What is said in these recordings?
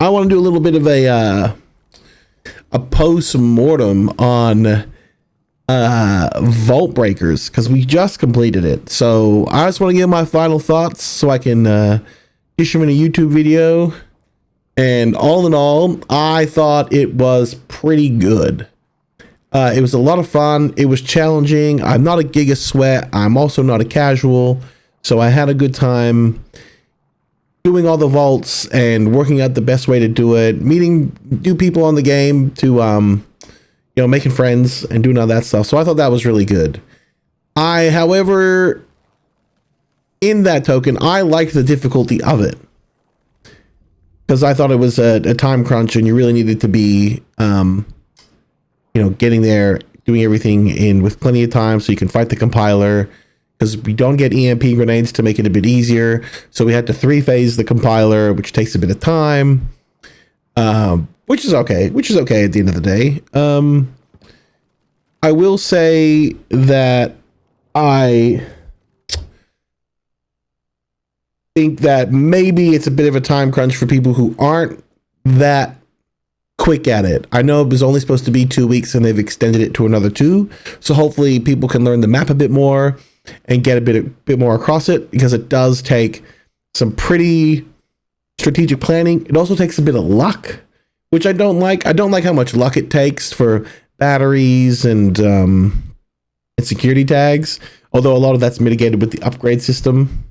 I want to do a little bit of a post-mortem on Vault Breakers because we just completed it. So I just want to give my final thoughts so I can issue them in a YouTube video. And all in all, I thought it was pretty good. It was a lot of fun. It was challenging. I'm not a Giga Sweat. I'm also not a casual. So I had a good time doing all the vaults and working out the best way to do it, meeting new people on the game to, making friends and doing all that stuff. So I thought that was really good. However, in that token, I liked the difficulty of it because I thought it was a time crunch and you really needed to be, getting there, doing everything in with plenty of time so you can fight the compiler. Because we don't get EMP grenades to make it a bit easier. So we had to 3-phase the compiler, which takes a bit of time. Which is okay at the end of the day. I will say that I think that maybe it's a bit of a time crunch for people who aren't that quick at it. I know it was only supposed to be 2 weeks and they've extended it to another 2. So hopefully people can learn the map a bit more and get a bit more across it, because it does take some pretty strategic planning. It also takes a bit of luck, which I don't like. I don't like how much luck it takes for batteries and security tags, although a lot of that's mitigated with the upgrade system.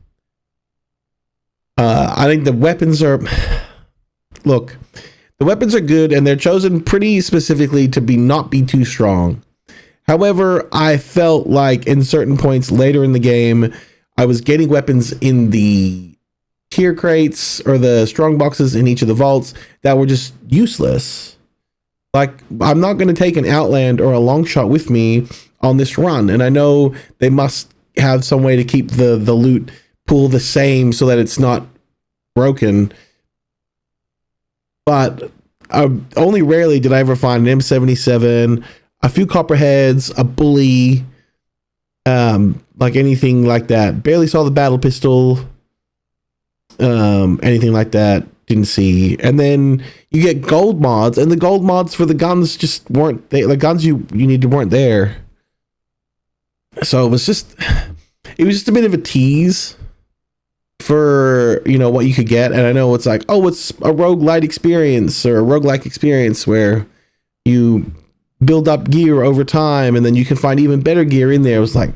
I think the weapons are good, and they're chosen pretty specifically to not be too strong. However, I felt like in certain points later in the game, I was getting weapons in the tier crates or the strong boxes in each of the vaults that were just useless. Like, I'm not going to take an Outland or a long shot with me on this run. And I know they must have some way to keep the loot pool the same so that it's not broken. But only rarely did I ever find an M77, a few copperheads, a bully, like anything like that. Barely saw the battle pistol, anything like that. Didn't see. And then you get gold mods, and the gold mods for the guns just weren't there. The guns you needed weren't there. So it was just a bit of a tease for what you could get. And I know it's like, oh, it's a roguelite experience or a roguelike experience where you build up gear over time and then you can find even better gear in there. It was like,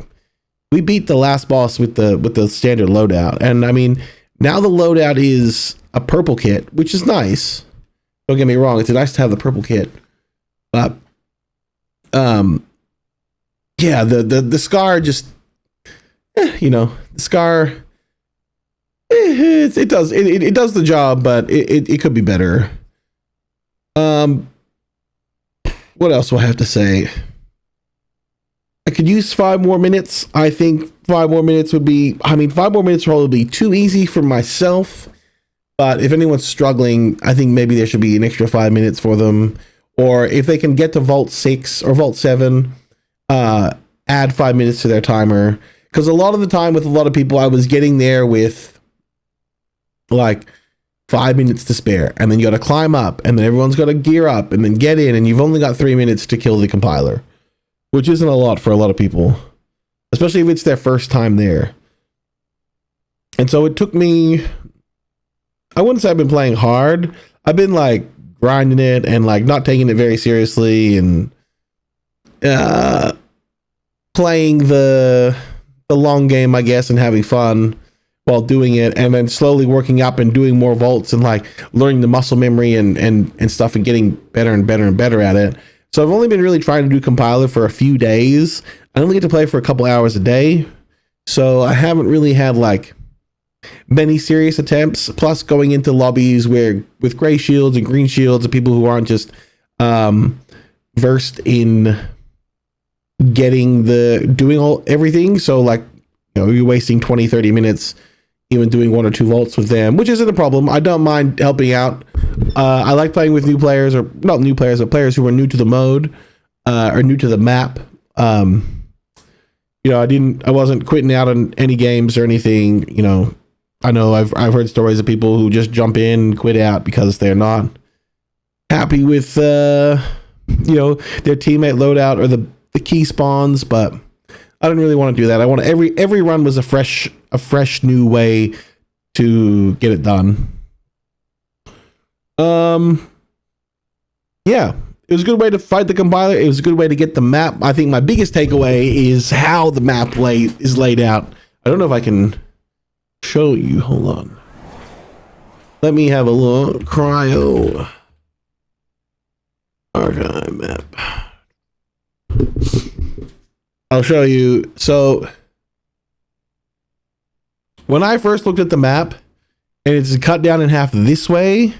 we beat the last boss with the standard loadout. And I mean, now the loadout is a purple kit, which is nice. Don't get me wrong, it's nice to have the purple kit. But yeah, the Scar just the Scar it does the job, but it could be better. What else do I have to say? I could use 5 more minutes. I think 5 more minutes would be, 5 more minutes would probably be too easy for myself. But if anyone's struggling, I think maybe there should be an extra 5 minutes for them. Or if they can get to Vault 6 or Vault 7, add 5 minutes to their timer. Because a lot of the time with a lot of people, I was getting there with like 5 minutes to spare, and then you got to climb up, and then everyone's got to gear up and then get in, and you've only got 3 minutes to kill the compiler, which isn't a lot for a lot of people, especially if it's their first time there. And so it took me, I wouldn't say I've been playing hard. I've been like grinding it and like not taking it very seriously and playing the long game, I guess, and having fun while doing it, and then slowly working up and doing more vaults and like learning the muscle memory and stuff and getting better and better and better at it. So I've only been really trying to do compiler for a few days. I only get to play for a couple hours a day. So I haven't really had like many serious attempts, plus going into lobbies where with gray shields and green shields and people who aren't just versed in doing everything. So like, you're wasting 20-30 minutes even doing 1 or 2 vaults with them, which isn't a problem. I don't mind helping out. I like playing with new players, or not new players, but players who are new to the mode or new to the map. I wasn't quitting out on any games or anything, I know I've heard stories of people who just jump in, quit out because they're not happy with their teammate loadout or the key spawns, but I don't really want to do that. I want every run was a fresh new way to get it done. Yeah, it was a good way to fight the compiler. It was a good way to get the map. I think my biggest takeaway is how the map is laid out. I don't know if I can show you. Hold on. Let me have a look. Cryo archive map. I'll show you. So when I first looked at the map and it's cut down in half this way,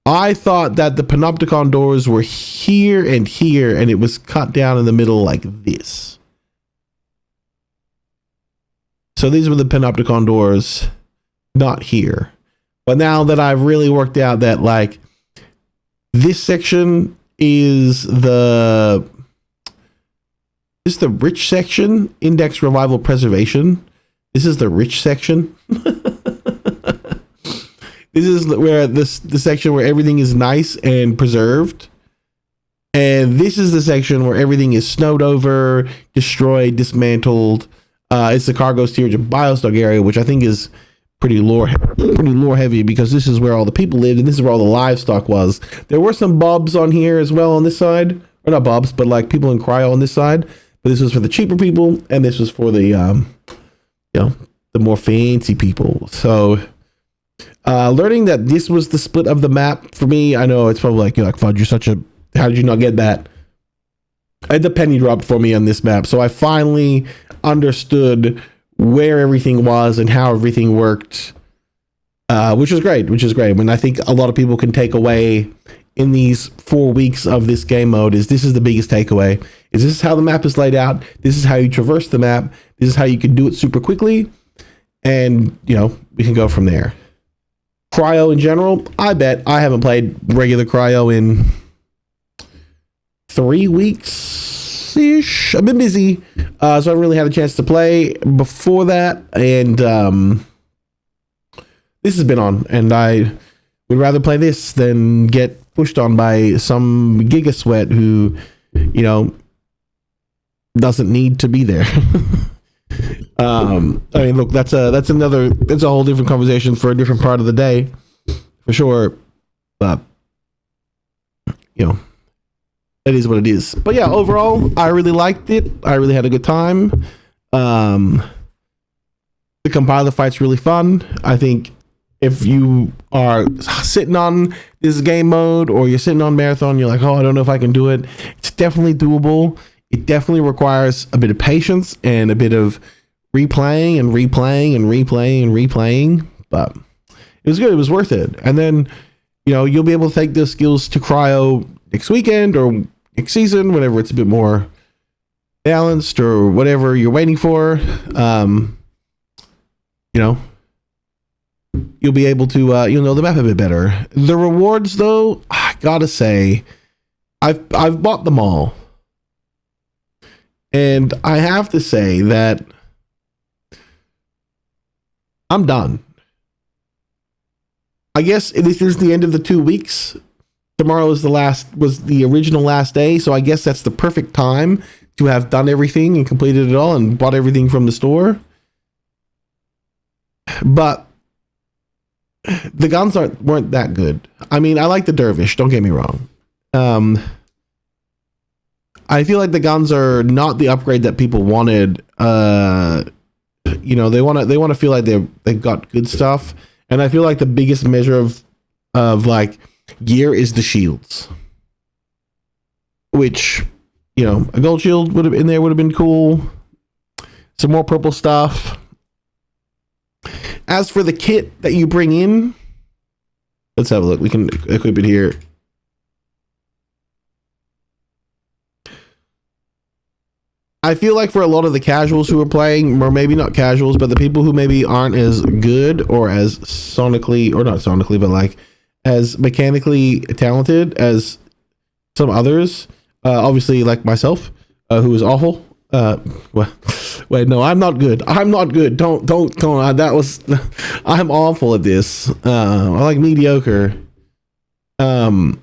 I thought that the Panopticon doors were here and here, and it was cut down in the middle like this. So these were the Panopticon doors, not here. But now that I've really worked out that like this section is the rich section, index revival preservation. This is the rich section. This is where the section where everything is nice and preserved. And this is the section where everything is snowed over, destroyed, dismantled. It's the cargo steerage of Bioshock area, which I think is pretty lore heavy because this is where all the people lived and this is where all the livestock was. There were some bobs on here as well on this side. Or not bobs, but like people in cryo on this side. But this was for the cheaper people and this was for the the more fancy people. So learning that this was the split of the map for me, I know it's probably like, you're like, Fudge, how did you not get that? I had the penny dropped for me on this map. So I finally understood where everything was and how everything worked, which is great. When I think a lot of people can take away in these 4 weeks of this game mode this is the biggest takeaway. This is how the map is laid out. This is how you traverse the map. This is how you can do it super quickly. And, we can go from there. Cryo in general, I bet I haven't played regular Cryo in 3 weeks-ish. I've been busy, so I haven't really had a chance to play before that. And this has been on, and I would rather play this than get pushed on by some Giga Sweat who, doesn't need to be there. I mean, look, that's a whole different conversation for a different part of the day, for sure. But it is what it is. But yeah, overall, I really liked it. I really had a good time. The compiler fight's really fun. I think if you are sitting on this game mode or you're sitting on marathon, you're like, oh, I don't know if I can do it. It's definitely doable. It definitely requires a bit of patience and a bit of replaying and replaying and replaying and replaying, but it was good. It was worth it. And then, you'll be able to take those skills to cryo next weekend or next season, whenever it's a bit more balanced or whatever you're waiting for. You'll be able to, you'll know the map a bit better. The rewards, though, I gotta say, I've bought them all. And I have to say that I'm done. I guess this is the end of the 2 weeks. Tomorrow was the original last day. So I guess that's the perfect time to have done everything and completed it all and bought everything from the store. But the guns weren't that good. I mean, I like the Dervish, don't get me wrong. I feel like the guns are not the upgrade that people wanted. They want to feel like they've got good stuff, and I feel like the biggest measure of like gear is the shields, which a gold shield would have been cool. Some more purple stuff. As for the kit that you bring in, let's have a look. We can equip it here. I feel like for a lot of the casuals who are playing, or maybe not casuals, but the people who maybe aren't as good or as sonically, or not sonically, but like as mechanically talented as some others, obviously like myself, who is awful. Well, Wait, no, I'm not good. I'm not good. Don't come on. That was, I'm awful at this. I like mediocre. Starting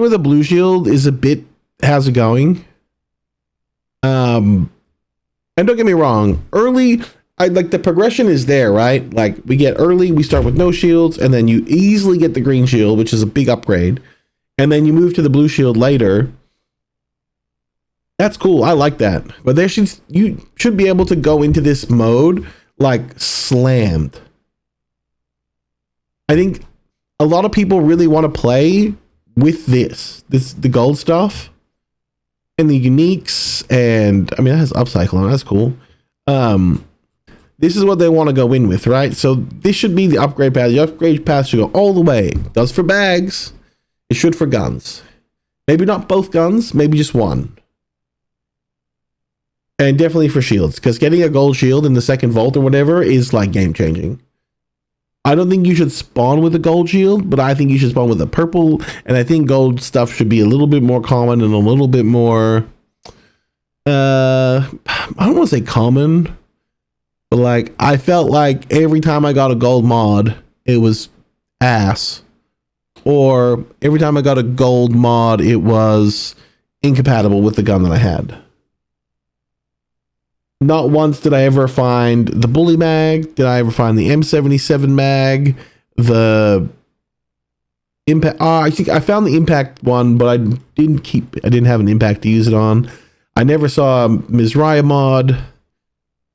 with a blue shield is a bit, how's it going? And don't get me wrong, early, I like the progression is there, right? Like we get early, we start with no shields, and then you easily get the green shield, which is a big upgrade. And then you move to the blue shield later. That's cool. I like that. But you should be able to go into this mode like slammed. I think a lot of people really want to play with the gold stuff and the uniques, and I mean that has upcycle on it. That's cool. This is what they want to go in with, right? So this should be the upgrade path. The upgrade path should go all the way. It does for bags. It should for guns. Maybe not both guns, maybe just one. And definitely for shields, because getting a gold shield in the second vault or whatever is like game changing. I don't think you should spawn with a gold shield, but I think you should spawn with a purple. And I think gold stuff should be a little bit more common and a little bit more, I don't want to say common, but like I felt like every time I got a gold mod, it was ass. Or every time I got a gold mod, it was incompatible with the gun that I had. Not once did I ever find the bully mag. Did I ever find the M77 mag? The impact. I think I found the impact one, but I didn't have an impact to use it on. I never saw a Mizraya mod.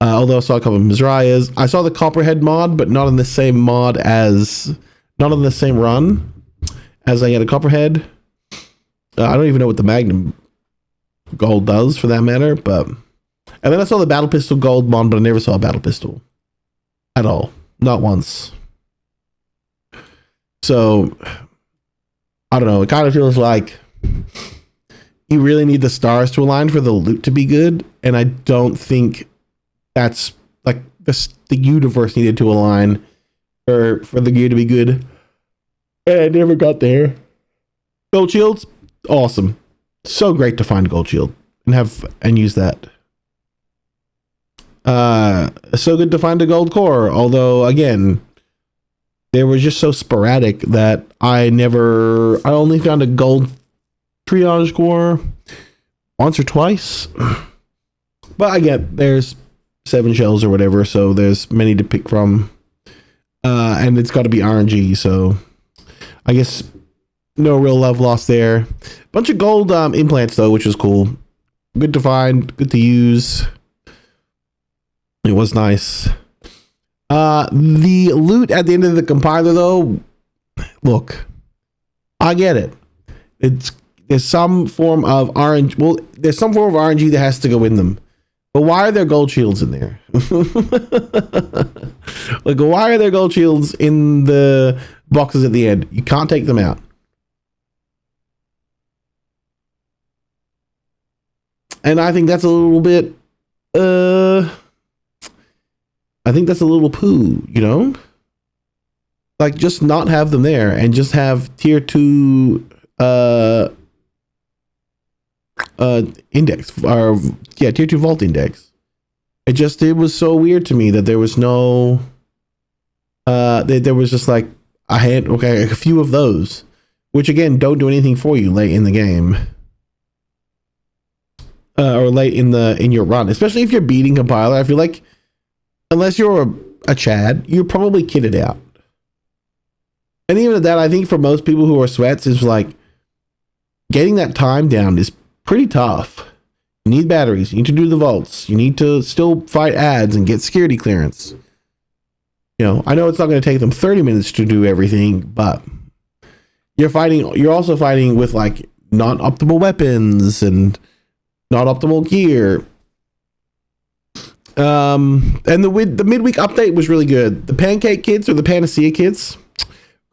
Although I saw a couple of Mizrayas. I saw the Copperhead mod, but not on the same not on the same run as I had a Copperhead. I don't even know what the Magnum gold does for that matter, but. And then I saw the battle pistol gold mod, but I never saw a battle pistol at all. Not once. So, I don't know. It kind of feels like you really need the stars to align for the loot to be good. And I don't think that's like the universe needed to align for the gear to be good. And I never got there. Gold shields, awesome. So great to find a gold shield and use that. So good to find a gold core, although again, they were just so sporadic that I only found a gold triage core once or twice. But I get there's 7 shells or whatever, so there's many to pick from. And it's got to be RNG, so I guess no real love lost there. Bunch of gold implants though, which was cool. Good to find, good to use. It was nice. The loot at the end of the compiler though, look, I get it. There's some form of RNG. Well, there's some form of RNG that has to go in them. But why are there gold shields in there? Like, why are there gold shields in the boxes at the end? You can't take them out. And I think that's a little bit, I think that's a little poo, you know? Like, just not have them there and just have tier 2 index, or tier 2 vault index. It was so weird to me that there was no there was just like a few of those, which again don't do anything for you late in the game. Or late in your run, especially if you're beating compiler. I feel like unless you're a Chad, you're probably kitted out. And even at that, I think for most people who are sweats, is like getting that time down is pretty tough. You need batteries. You need to do the vaults. You need to still fight ads and get security clearance. You know, I know it's not going to take them 30 minutes to do everything, but you're also fighting with like not optimal weapons and not optimal gear. And the midweek update was really good. The pancake kits or the panacea kits,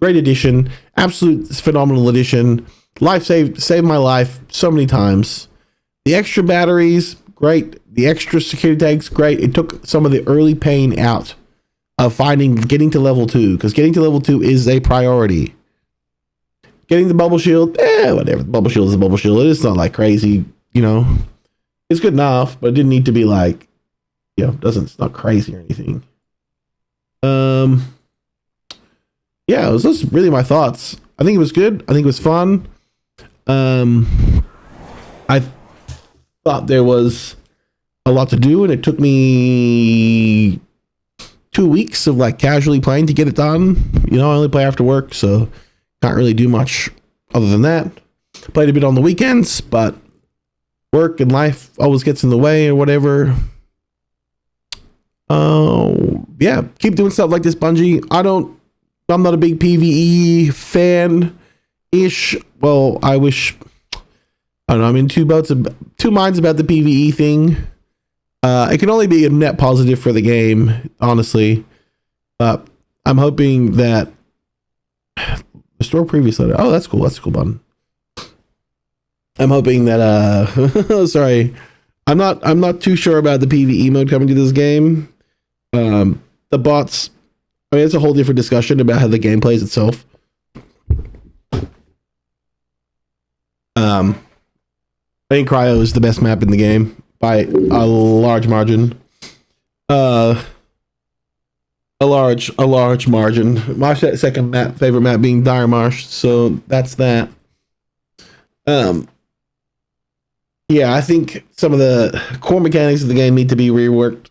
great addition, absolute phenomenal addition. Saved my life so many times. The extra batteries, great. The extra security tags, great. It took some of the early pain out of getting to level 2, because getting to level 2 is a priority. Getting the bubble shield, whatever. The bubble shield is a bubble shield. It's not like crazy, you know. it's good enough, but it didn't need to be like, it's not crazy or anything. Yeah, it was just really my thoughts. I think it was good. I think it was fun. I thought there was a lot to do, and it took me 2 weeks of like casually playing to get it done. I only play after work, so can't really do much other than that. Played a bit on the weekends, but work and life always gets in the way or whatever. Yeah, keep doing stuff like this, Bungie. I'm not a big PvE fan ish. Well, I wish, I don't know, I'm in two minds about the PvE thing. It can only be a net positive for the game, honestly. I'm hoping that restore previous letter. Oh, that's cool. That's a cool button. I'm hoping that sorry. I'm not too sure about the PvE mode coming to this game. The bots, I mean, it's a whole different discussion about how the game plays itself. I think Cryo is the best map in the game by a large margin. A large margin. My second favorite map being Dire Marsh, so that's that. Yeah, I think some of the core mechanics of the game need to be reworked.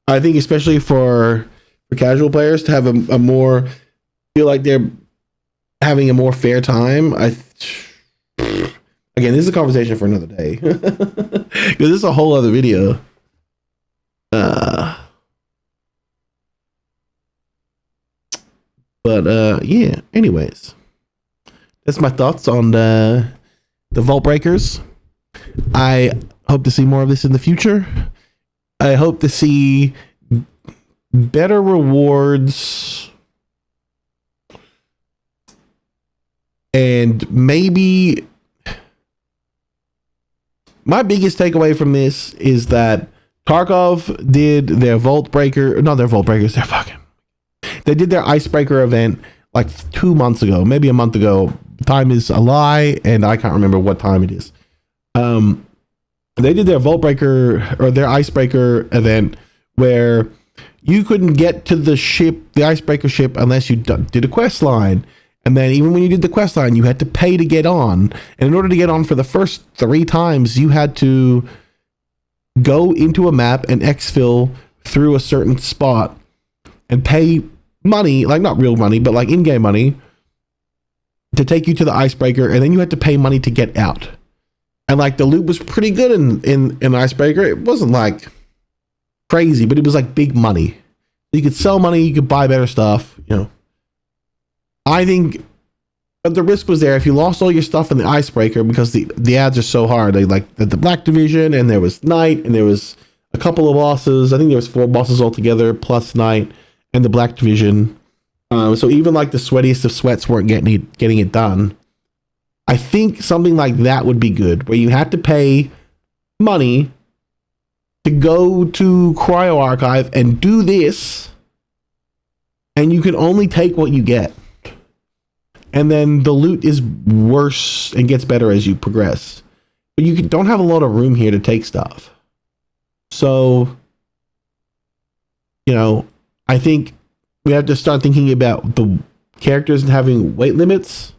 I think especially for casual players to have a more, feel like they're having a more fair time. Again, this is a conversation for another day because this is a whole other video. But yeah. Anyways, that's my thoughts on the Vault Breakers. I hope to see more of this in the future. I hope to see better rewards and maybe my biggest takeaway from this is that Tarkov did their Vault Breaker, not their Vault Breakers, they did their Icebreaker event like 2 months ago, maybe a month ago. Time is a lie, and I can't remember what time it is. They did their Vault Breaker or their Icebreaker event where you couldn't get to the ship, the Icebreaker ship, unless you did a quest line. And then even when you did the quest line, you had to pay to get on. And in order to get on for the first 3 times, you had to go into a map and exfil through a certain spot and pay money, like not real money, but like in-game money, to take you to the Icebreaker. And then you had to pay money to get out. And like the loot was pretty good in Icebreaker. It wasn't like crazy, but it was like big money. You could sell money, you could buy better stuff, I think the risk was there if you lost all your stuff in the Icebreaker, because the ads are so hard. They like the Black Division, and there was Night, and there was a couple of bosses. I think there was 4 bosses altogether plus Night and the Black Division. So even like the sweatiest of sweats weren't getting it done. I think something like that would be good, where you had to pay money to go to Cryo Archive and do this, and you can only take what you get. And then the loot is worse and gets better as you progress. But you don't have a lot of room here to take stuff. So, I think we have to start thinking about the characters having weight limits,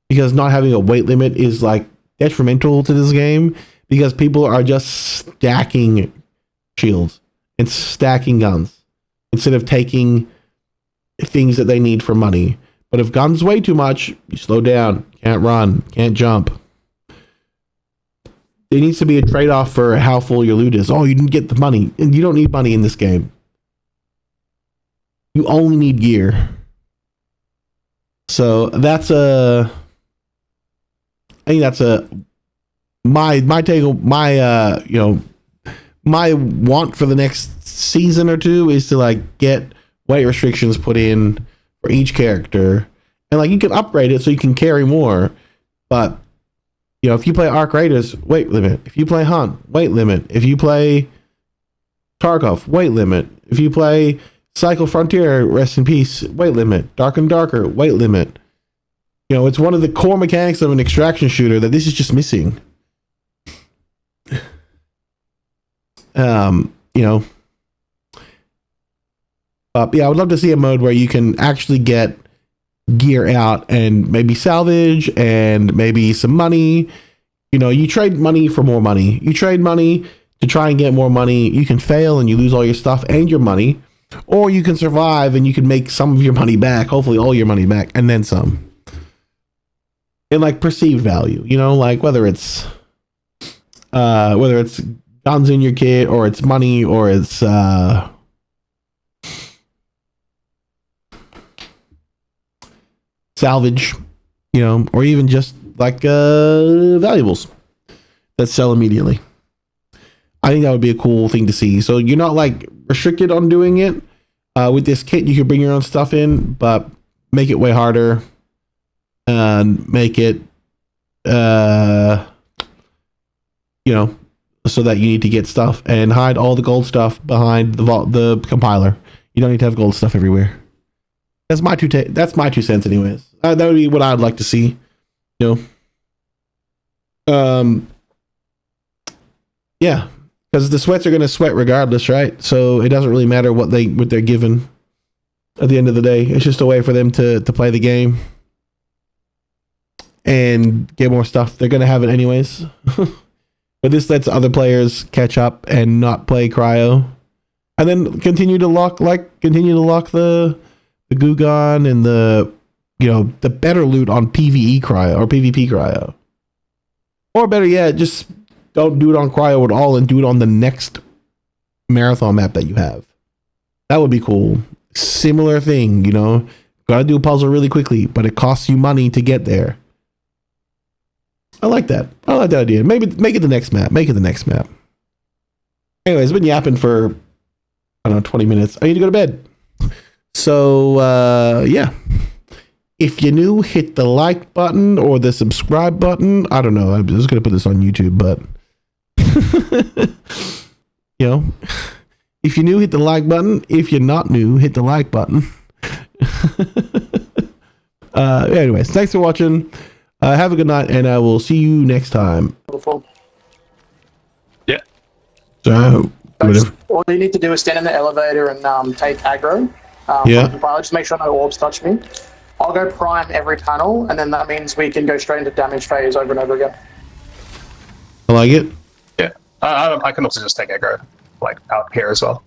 because not having a weight limit is like detrimental to this game, because people are just stacking shields and stacking guns instead of taking things that they need for money. But if guns weigh too much, you slow down, can't run, can't jump. There needs to be a trade-off for how full your loot is. Oh, you didn't get the money. And you don't need money in this game. You only need gear. So that's my take, my want for the next season or two is to like get weight restrictions put in for each character, and like you can upgrade it so you can carry more. But if you play Arc Raiders, weight limit. If you play Hunt, weight limit. If you play Tarkov, weight limit. If you play Cycle Frontier, rest in peace, weight limit. Dark and Darker, weight limit. It's one of the core mechanics of an extraction shooter that this is just missing. You know, yeah, I would love to see a mode where you can actually get gear out and maybe salvage and maybe some money. You know, you trade money for more money. You trade money to try and get more money. You can fail and you lose all your stuff and your money, or you can survive and you can make some of your money back, hopefully all your money back, and then some. And like perceived value, you know, like whether it's guns in your kit, or it's money, or it's salvage, you know, or even just like valuables that sell immediately. I think that would be a cool thing to see. So you're not like restricted on doing it. With this kit, you can bring your own stuff in, but make it way harder and make it, you know, so that you need to get stuff and hide all the gold stuff behind the compiler. You don't need to have gold stuff everywhere. That's my two cents, anyways. That would be what I'd like to see. You know, yeah, because the sweats are going to sweat regardless, right? So it doesn't really matter what they're given. At the end of the day, it's just a way for them to play the game and get more stuff. They're going to have it anyways. But this lets other players catch up and not play cryo, and then continue to lock the Gugon and the better loot on PvE cryo or PvP cryo. Or better yet, just don't do it on cryo at all and do it on the next marathon map that you have. That would be cool. Similar thing, you know. Gotta do a puzzle really quickly, but it costs you money to get there. I like that. I like that idea. Maybe make it the next map. Anyways, I've been yapping for, I don't know, 20 minutes. I need to go to bed. So, yeah. If you're new, hit the like button or the subscribe button. I don't know. I'm just going to put this on YouTube, but, you know, if you're new, hit the like button. If you're not new, hit the like button. Anyways, thanks for watching. Have a good night, and I will see you next time. Yeah. So, whatever. All you need to do is stand in the elevator and take aggro. Yeah. Just make sure no orbs touch me. I'll go prime every tunnel, and then that means we can go straight into damage phase over and over again. I like it. Yeah. I can also just take aggro, like, out here as well.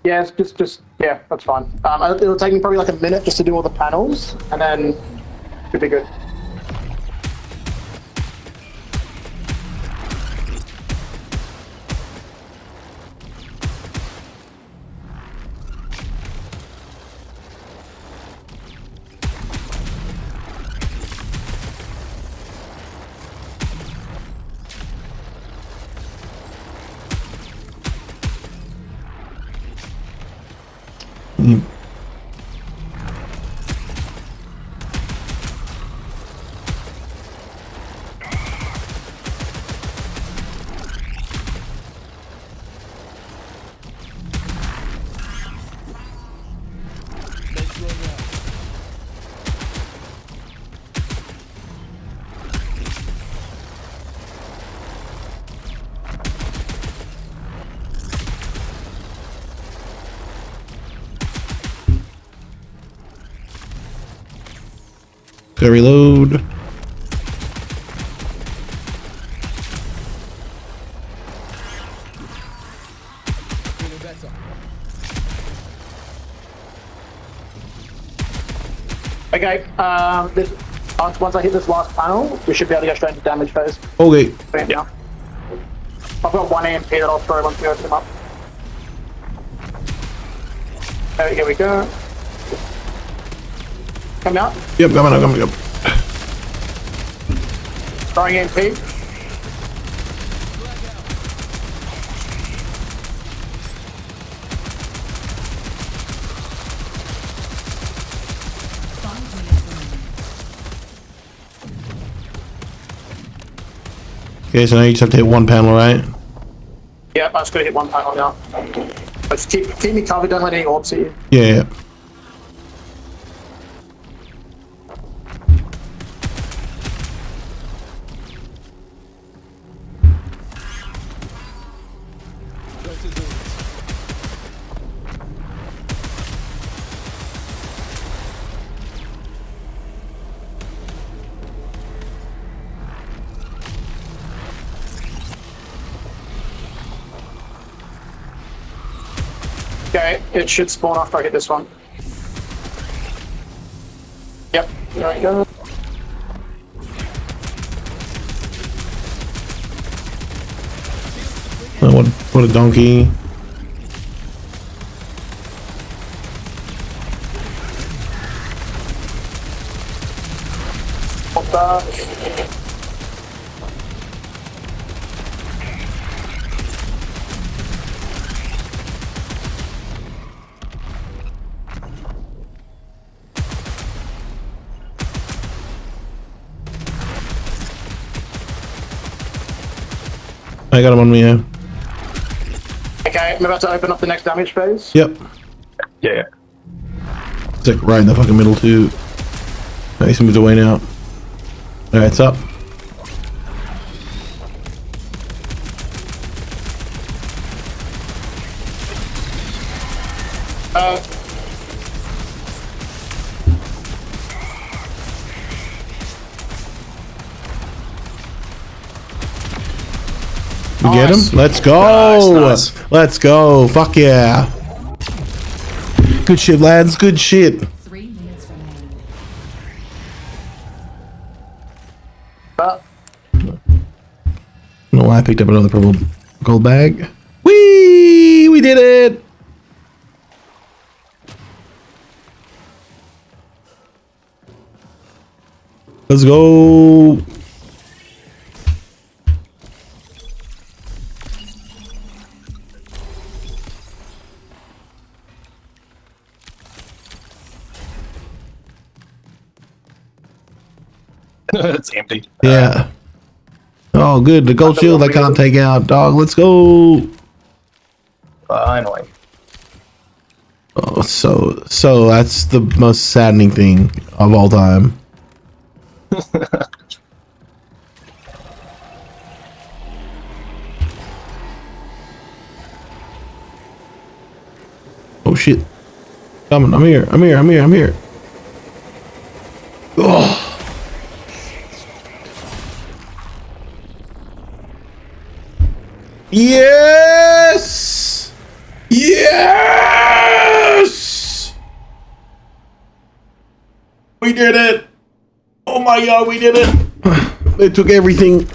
Yeah, it's just yeah, that's fine. It'll take me probably like a minute just to do all the panels, and then it'll be good. Go reload. Okay, once I hit this last panel, we should be able to go straight into damage phase. Okay. Yeah. I've got one EMP that I'll throw once we open them up. Here we go. Come out. Yep, coming up. Throwing EMP. Okay, so now you just have to hit one panel, right? Yeah, I just gotta hit one panel now. But just keep me covered, don't let any orbs hit you. Yeah. Go to Okay, it should spawn after I hit this one. Yep, there we go. Oh, what a donkey. Pop that. I got him on me, yeah. Okay, I'm about to open up the next damage phase. Yep. Yeah. It's like right in the fucking middle too. Nice, he moved away now. Alright, it's up. We get him? Nice. Let's go! Nice. Let's go! Fuck yeah! Good shit, lads. Good shit. 3 minutes remaining. No, I picked up another purple gold bag. Whee! We did it! Let's go! It's empty. Yeah. Oh, good. The gold shield I can't take out, dog. Let's go. Finally. Oh, so that's the most saddening thing of all time. Oh shit. Coming. I'm here. I'm here. I'm here. I'm here. Oh. Yes! Yes! We did it! Oh my god, we did it! They took everything.